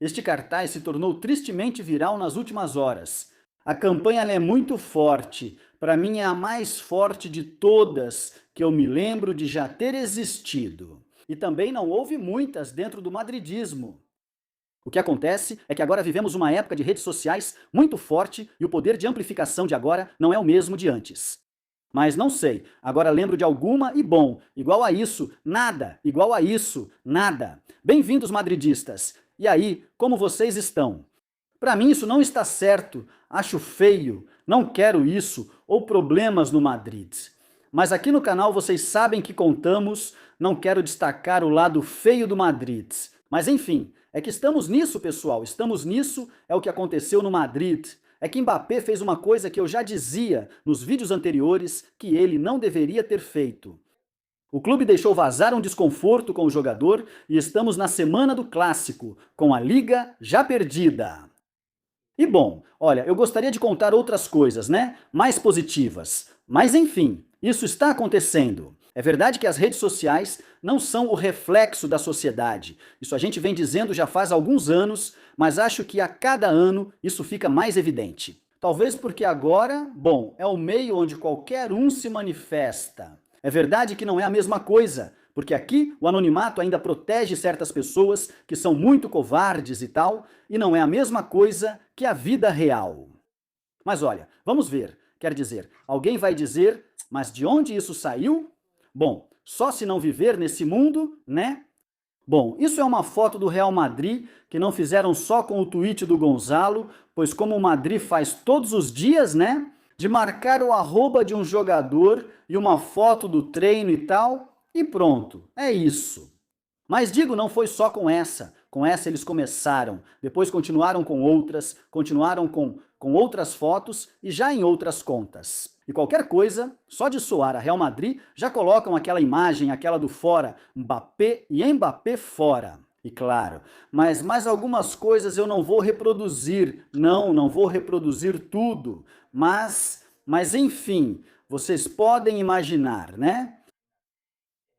Este cartaz se tornou tristemente viral nas últimas horas. A campanha ela é muito forte. Para mim é a mais forte de todas que eu me lembro de já ter existido. E também não houve muitas dentro do madridismo. O que acontece é que agora vivemos uma época de redes sociais muito forte e o poder de amplificação de agora não é o mesmo de antes. Mas não sei, agora lembro de alguma e bom, igual a isso, nada, igual a isso, nada. Bem-vindos, madridistas. E aí, como vocês estão? Para mim isso não está certo, acho feio, não quero isso ou problemas no Madrid. Mas aqui no canal vocês sabem que contamos, não quero destacar o lado feio do Madrid. Mas enfim, é que estamos nisso, pessoal, estamos nisso, é o que aconteceu no Madrid. É que Mbappé fez uma coisa que eu já dizia nos vídeos anteriores que ele não deveria ter feito. O clube deixou vazar um desconforto com o jogador e estamos na semana do clássico, com a liga já perdida. E bom, olha, eu gostaria de contar outras coisas, né? Mais positivas. Mas enfim, isso está acontecendo. É verdade que as redes sociais não são o reflexo da sociedade. Isso a gente vem dizendo já faz alguns anos, mas acho que a cada ano isso fica mais evidente. Talvez porque agora, bom, é o meio onde qualquer um se manifesta. É verdade que não é a mesma coisa, porque aqui o anonimato ainda protege certas pessoas que são muito covardes e tal, e não é a mesma coisa que a vida real. Mas olha, vamos ver. Quer dizer, alguém vai dizer, mas de onde isso saiu? Bom, só se não viver nesse mundo, né? Bom, isso é uma foto do Real Madrid que não fizeram só com o tweet do Gonzalo, pois como o Madrid faz todos os dias, né? De marcar o arroba de um jogador e uma foto do treino e tal, e pronto, é isso. Mas digo, não foi só com essa. Com essa eles começaram, depois continuaram com outras, continuaram com outras fotos e já em outras contas. E qualquer coisa, só de soar a Real Madrid, já colocam aquela imagem, aquela do fora, Mbappé e Mbappé fora. E claro, mas mais algumas coisas eu não vou reproduzir, não vou reproduzir tudo, mas enfim, vocês podem imaginar, né?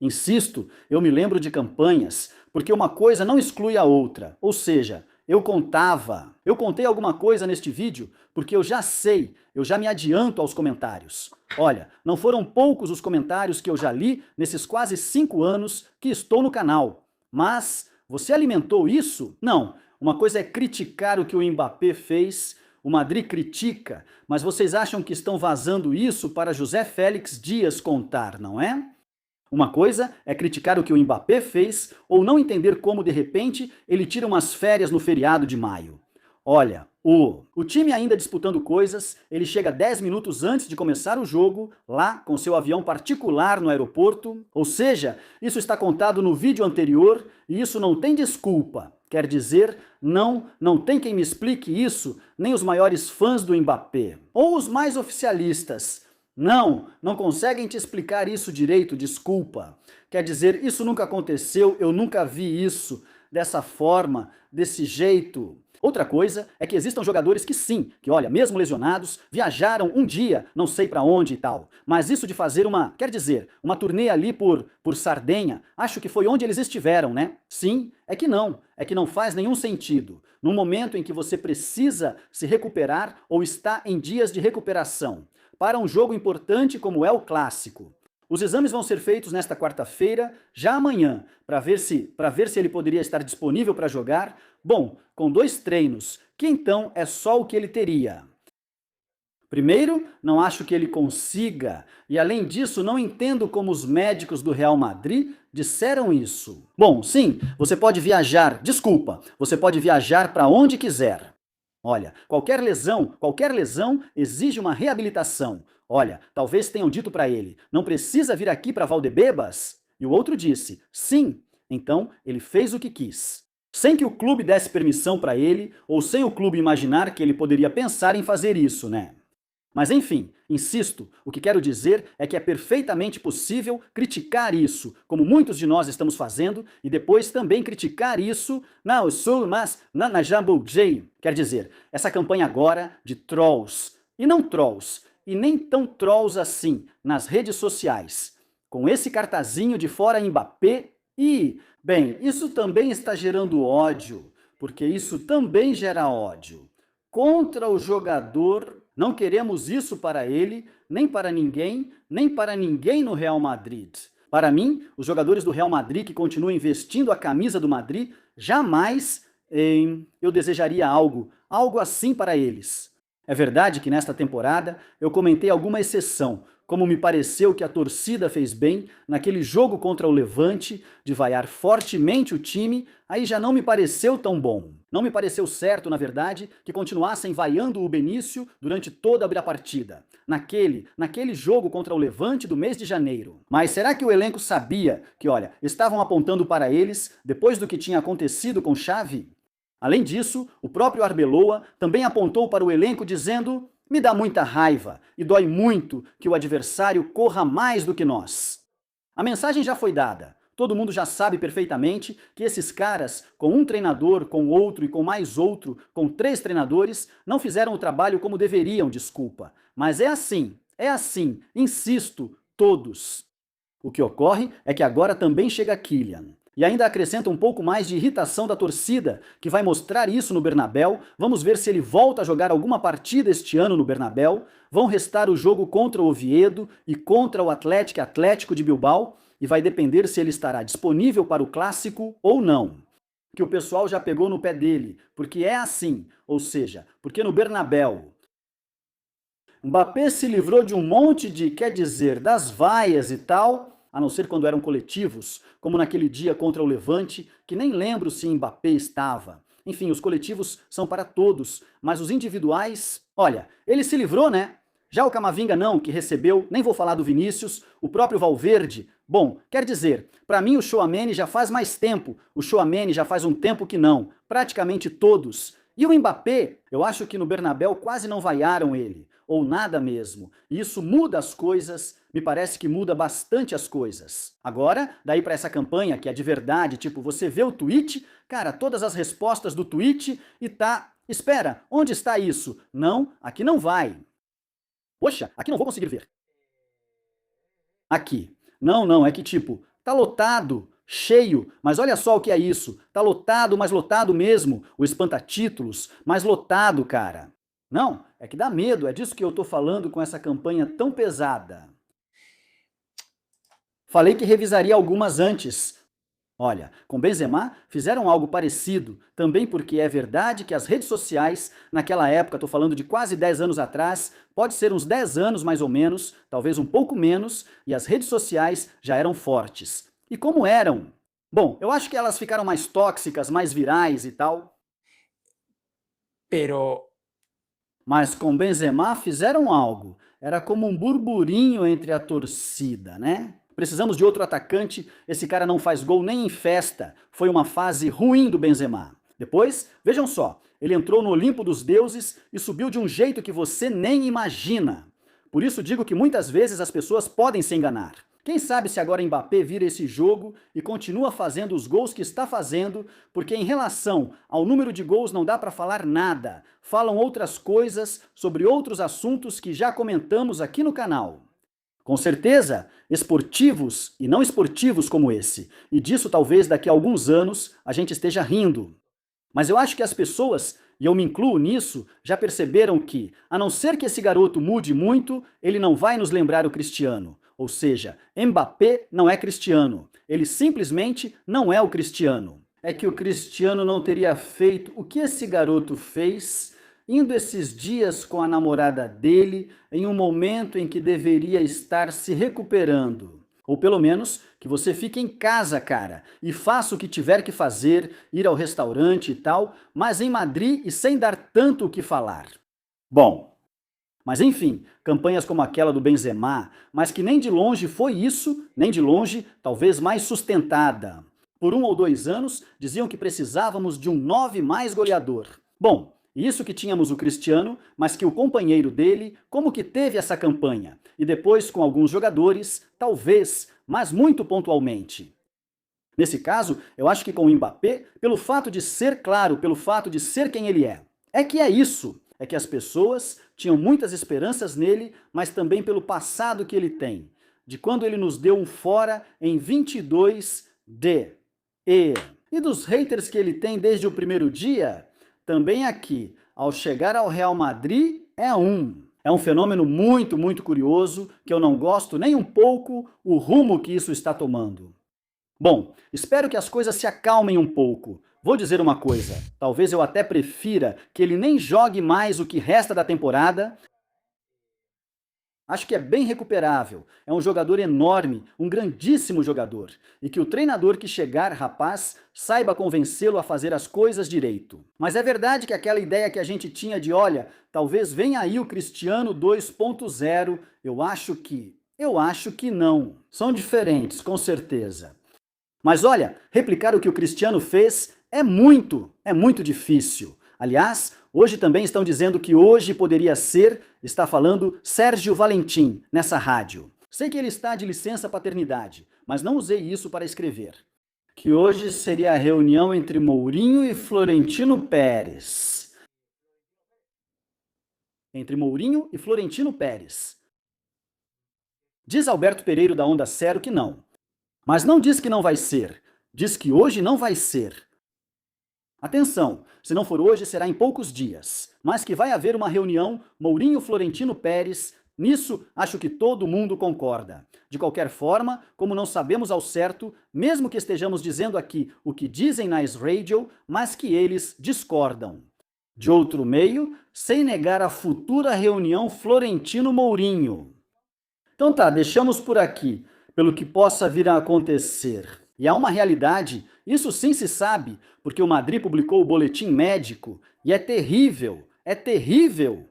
Insisto, eu me lembro de campanhas, porque uma coisa não exclui a outra. Ou seja, eu contei alguma coisa neste vídeo porque eu já sei, eu já me adianto aos comentários. Olha, não foram poucos os comentários que eu já li nesses quase 5 anos que estou no canal. Mas você alimentou isso? Não. Uma coisa é criticar o que o Mbappé fez, o Madrid critica, mas vocês acham que estão vazando isso para José Félix Dias contar, não é? Uma coisa é criticar o que o Mbappé fez ou não entender como, de repente, ele tira umas férias no feriado de maio. Olha, o time ainda disputando coisas, ele chega 10 minutos antes de começar o jogo, lá com seu avião particular no aeroporto. Ou seja, isso está contado no vídeo anterior e isso não tem desculpa. Quer dizer, não tem quem me explique isso, nem os maiores fãs do Mbappé. Ou os mais oficialistas. Não conseguem te explicar isso direito, desculpa. Quer dizer, isso nunca aconteceu, eu nunca vi isso, dessa forma, desse jeito. Outra coisa é que existam jogadores que sim, que olha, mesmo lesionados, viajaram um dia, não sei pra onde e tal. Mas isso de fazer quer dizer, uma turnê ali por Sardenha, acho que foi onde eles estiveram, né? Sim, é que não faz nenhum sentido. No momento em que você precisa se recuperar ou está em dias de recuperação, para um jogo importante como é o clássico. Os exames vão ser feitos nesta quarta-feira, já amanhã, para ver se ele poderia estar disponível para jogar. Bom, com 2 treinos, que então é só o que ele teria. Primeiro, não acho que ele consiga, e além disso, não entendo como os médicos do Real Madrid disseram isso. Bom, sim, você pode viajar, desculpa, você pode viajar para onde quiser. Olha, qualquer lesão exige uma reabilitação. Olha, talvez tenham dito para ele, não precisa vir aqui para Valdebebas? E o outro disse, sim. Então, ele fez o que quis. Sem que o clube desse permissão para ele, ou sem o clube imaginar que ele poderia pensar em fazer isso, né? Mas enfim, insisto, o que quero dizer é que é perfeitamente possível criticar isso, como muitos de nós estamos fazendo, e depois também criticar isso na Jambuljei. Quer dizer, essa campanha agora de trolls, e não trolls, e nem tão trolls assim, nas redes sociais, com esse cartazinho de fora Mbappé e, bem, isso também está gerando ódio, porque isso também gera ódio. Contra o jogador, não queremos isso para ele, nem para ninguém, nem para ninguém no Real Madrid. Para mim, os jogadores do Real Madrid que continuam vestindo a camisa do Madrid, jamais eu desejaria algo assim para eles. É verdade que nesta temporada eu comentei alguma exceção, como me pareceu que a torcida fez bem naquele jogo contra o Levante, de vaiar fortemente o time, aí já não me pareceu tão bom. Não me pareceu certo, na verdade, que continuassem vaiando o Benício durante toda a partida. Naquele jogo contra o Levante do mês de janeiro. Mas será que o elenco sabia que, olha, estavam apontando para eles depois do que tinha acontecido com Xavi? Além disso, o próprio Arbeloa também apontou para o elenco dizendo: me dá muita raiva e dói muito que o adversário corra mais do que nós. A mensagem já foi dada. Todo mundo já sabe perfeitamente que esses caras, com um treinador, com outro e com mais outro, com 3 treinadores, não fizeram o trabalho como deveriam, desculpa. Mas é assim, insisto, todos. O que ocorre é que agora também chega Kylian. E ainda acrescenta um pouco mais de irritação da torcida, que vai mostrar isso no Bernabéu. Vamos ver se ele volta a jogar alguma partida este ano no Bernabéu. Vão restar o jogo contra o Oviedo e contra o Atlético de Bilbao, e vai depender se ele estará disponível para o Clássico ou não. Que o pessoal já pegou no pé dele, porque é assim, ou seja, porque no Bernabéu Mbappé se livrou de um monte de, quer dizer, das vaias e tal, a não ser quando eram coletivos, como naquele dia contra o Levante, que nem lembro se Mbappé estava. Enfim, os coletivos são para todos, mas os individuais, olha, ele se livrou, né? Já o Camavinga não, que recebeu, nem vou falar do Vinícius, o próprio Valverde. Bom, quer dizer, para mim o Tchouaméni já faz mais tempo, o Tchouaméni já faz um tempo que não, praticamente todos. E o Mbappé, eu acho que no Bernabéu quase não vaiaram ele, ou nada mesmo. E isso muda as coisas, me parece que muda bastante as coisas. Agora, daí para essa campanha que é de verdade, tipo, você vê o tweet, cara, todas as respostas do tweet e tá, espera, onde está isso? Não, aqui não vai. Poxa, aqui não vou conseguir ver. Aqui. Não, é que tipo, tá lotado, cheio, mas olha só o que é isso. Tá lotado, mas lotado mesmo. O espanta-títulos, mas lotado, cara. Não, é que dá medo, é disso que eu tô falando com essa campanha tão pesada. Falei que revisaria algumas antes. Olha, com Benzema fizeram algo parecido, também porque é verdade que as redes sociais, naquela época, estou falando de quase 10 anos atrás, pode ser uns 10 anos mais ou menos, talvez um pouco menos, e as redes sociais já eram fortes. E como eram? Bom, eu acho que elas ficaram mais tóxicas, mais virais e tal. Pero Mas com Benzema fizeram algo. Era como um burburinho entre a torcida, né? Precisamos de outro atacante, esse cara não faz gol nem em festa. Foi uma fase ruim do Benzema. Depois, vejam só, ele entrou no Olimpo dos deuses e subiu de um jeito que você nem imagina. Por isso digo que muitas vezes as pessoas podem se enganar. Quem sabe se agora Mbappé vira esse jogo e continua fazendo os gols que está fazendo, porque em relação ao número de gols não dá para falar nada. Falam outras coisas sobre outros assuntos que já comentamos aqui no canal. Com certeza, esportivos e não esportivos como esse. E disso talvez daqui a alguns anos a gente esteja rindo. Mas eu acho que as pessoas, e eu me incluo nisso, já perceberam que, a não ser que esse garoto mude muito, ele não vai nos lembrar o Cristiano. Ou seja, Mbappé não é Cristiano. Ele simplesmente não é o Cristiano. É que o Cristiano não teria feito o que esse garoto fez, indo esses dias com a namorada dele, em um momento em que deveria estar se recuperando. Ou pelo menos que você fique em casa, cara, e faça o que tiver que fazer, ir ao restaurante e tal, mas em Madrid e sem dar tanto o que falar. Bom, mas enfim, campanhas como aquela do Benzema, mas que nem de longe foi isso, nem de longe, talvez mais sustentada. Por 1 ou 2 anos, diziam que precisávamos de um 9 mais goleador. Bom, isso que tínhamos o Cristiano, mas que o companheiro dele, como que teve essa campanha? E depois com alguns jogadores, talvez, mas muito pontualmente. Nesse caso, eu acho que com o Mbappé, pelo fato de ser claro, pelo fato de ser quem ele é que é isso. É que as pessoas tinham muitas esperanças nele, mas também pelo passado que ele tem. De quando ele nos deu um fora em 22 de... E dos haters que ele tem desde o primeiro dia? Também aqui, ao chegar ao Real Madrid, é um. É um fenômeno muito, muito curioso, que eu não gosto nem um pouco o rumo que isso está tomando. Bom, espero que as coisas se acalmem um pouco. Vou dizer uma coisa, talvez eu até prefira que ele nem jogue mais o que resta da temporada. Acho que é bem recuperável, é um jogador enorme, um grandíssimo jogador, e que o treinador que chegar, rapaz, saiba convencê-lo a fazer as coisas direito. Mas é verdade que aquela ideia que a gente tinha de, olha, talvez venha aí o Cristiano 2.0, eu acho que não. São diferentes, com certeza. Mas olha, replicar o que o Cristiano fez é muito difícil. Aliás, hoje também estão dizendo que hoje poderia ser, está falando Sérgio Valentim nessa rádio. Sei que ele está de licença paternidade, mas não usei isso para escrever. Que hoje seria a reunião entre Mourinho e Florentino Pérez. Entre Mourinho e Florentino Pérez. Diz Alberto Pereiro da Onda Cero que não. Mas não diz que não vai ser. Diz que hoje não vai ser. Atenção, se não for hoje, será em poucos dias. Mas que vai haver uma reunião Mourinho-Florentino Pérez, nisso acho que todo mundo concorda. De qualquer forma, como não sabemos ao certo, mesmo que estejamos dizendo aqui o que dizem na Radio, mas que eles discordam. De outro meio, sem negar a futura reunião Florentino-Mourinho. Então tá, deixamos por aqui, pelo que possa vir a acontecer. E há uma realidade, isso sim se sabe, porque o Madrid publicou o boletim médico, e é terrível, é terrível.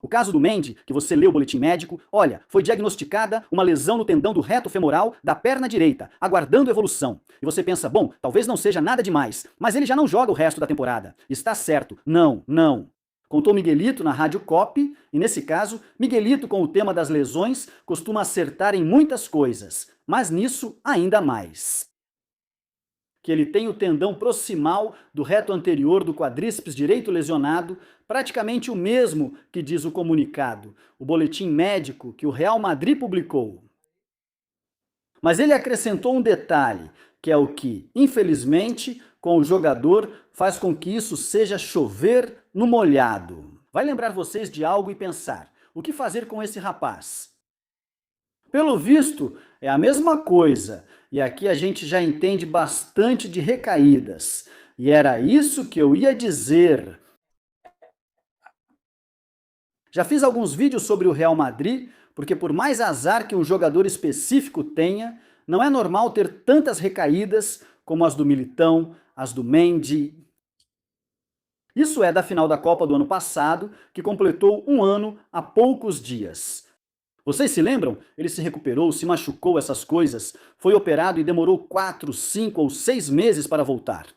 O caso do Mendy, que você leu o boletim médico, olha, foi diagnosticada uma lesão no tendão do reto femoral da perna direita, aguardando evolução. E você pensa, bom, talvez não seja nada demais, mas ele já não joga o resto da temporada. Está certo, não. Contou Miguelito na Rádio Cop, e nesse caso, Miguelito com o tema das lesões costuma acertar em muitas coisas, mas nisso ainda mais. Que ele tem o tendão proximal do reto anterior do quadríceps direito lesionado, praticamente o mesmo que diz o comunicado, o boletim médico que o Real Madrid publicou. Mas ele acrescentou um detalhe, que é o que, infelizmente, com o jogador, faz com que isso seja chover no molhado. Vai lembrar vocês de algo e pensar, o que fazer com esse rapaz? Pelo visto, é a mesma coisa, e aqui a gente já entende bastante de recaídas. E era isso que eu ia dizer. Já fiz alguns vídeos sobre o Real Madrid, porque por mais azar que um jogador específico tenha, não é normal ter tantas recaídas como as do Militão, as do Mendy. Isso é da final da Copa do ano passado, que completou um ano há poucos dias. Vocês se lembram? Ele se recuperou, se machucou, essas coisas, foi operado e demorou 4, 5 ou 6 meses para voltar.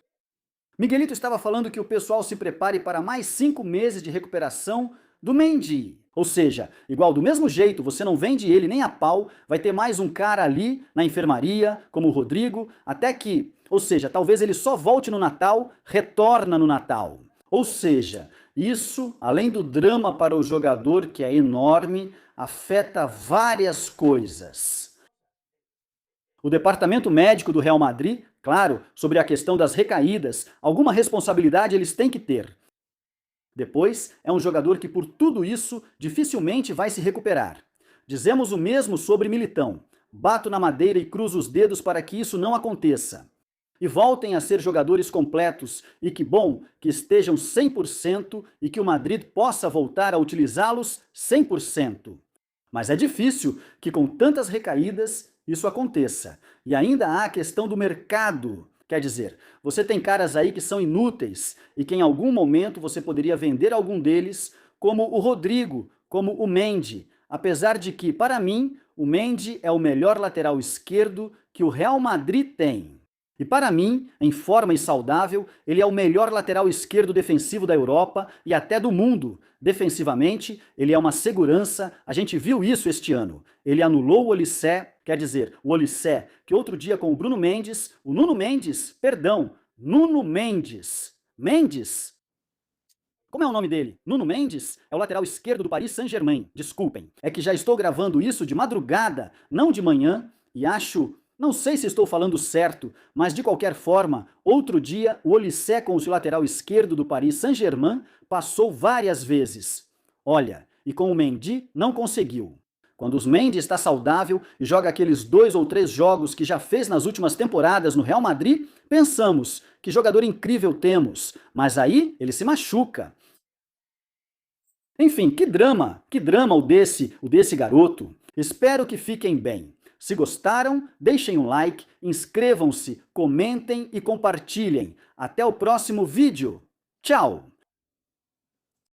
Miguelito estava falando que o pessoal se prepare para mais 5 meses de recuperação do Mendy. Ou seja, igual do mesmo jeito, você não vende ele nem a pau, vai ter mais um cara ali na enfermaria, como o Rodrigo, até que, ou seja, talvez ele só volte no Natal, retorna no Natal. Ou seja, isso, além do drama para o jogador, que é enorme, afeta várias coisas. O departamento médico do Real Madrid, claro, sobre a questão das recaídas, alguma responsabilidade eles têm que ter. Depois, é um jogador que por tudo isso dificilmente vai se recuperar. Dizemos o mesmo sobre Militão. Bato na madeira e cruzo os dedos para que isso não aconteça. E voltem a ser jogadores completos, e que bom que estejam 100% e que o Madrid possa voltar a utilizá-los 100%. Mas é difícil que com tantas recaídas isso aconteça. E ainda há a questão do mercado. Quer dizer, você tem caras aí que são inúteis e que em algum momento você poderia vender algum deles, como o Rodrigo, como o Mendy. Apesar de que, para mim, o Mendy é o melhor lateral esquerdo que o Real Madrid tem. E para mim, em forma e saudável, ele é o melhor lateral esquerdo defensivo da Europa e até do mundo. Defensivamente, ele é uma segurança, a gente viu isso este ano. Ele anulou o Olissé, quer dizer, o Olissé, que outro dia com o Nuno Mendes, Mendes? Como é o nome dele? Nuno Mendes é o lateral esquerdo do Paris Saint-Germain, desculpem. É que já estou gravando isso de madrugada, não de manhã, e acho Não sei se estou falando certo, mas de qualquer forma, outro dia o Olysée com o lateral esquerdo do Paris Saint-Germain passou várias vezes. Olha, e com o Mendy não conseguiu. Quando o Mendy está saudável e joga aqueles 2 ou 3 jogos que já fez nas últimas temporadas no Real Madrid, pensamos, que jogador incrível temos, mas aí ele se machuca. Enfim, que drama o desse garoto. Espero que fiquem bem. Se gostaram, deixem um like, inscrevam-se, comentem e compartilhem. Até o próximo vídeo. Tchau!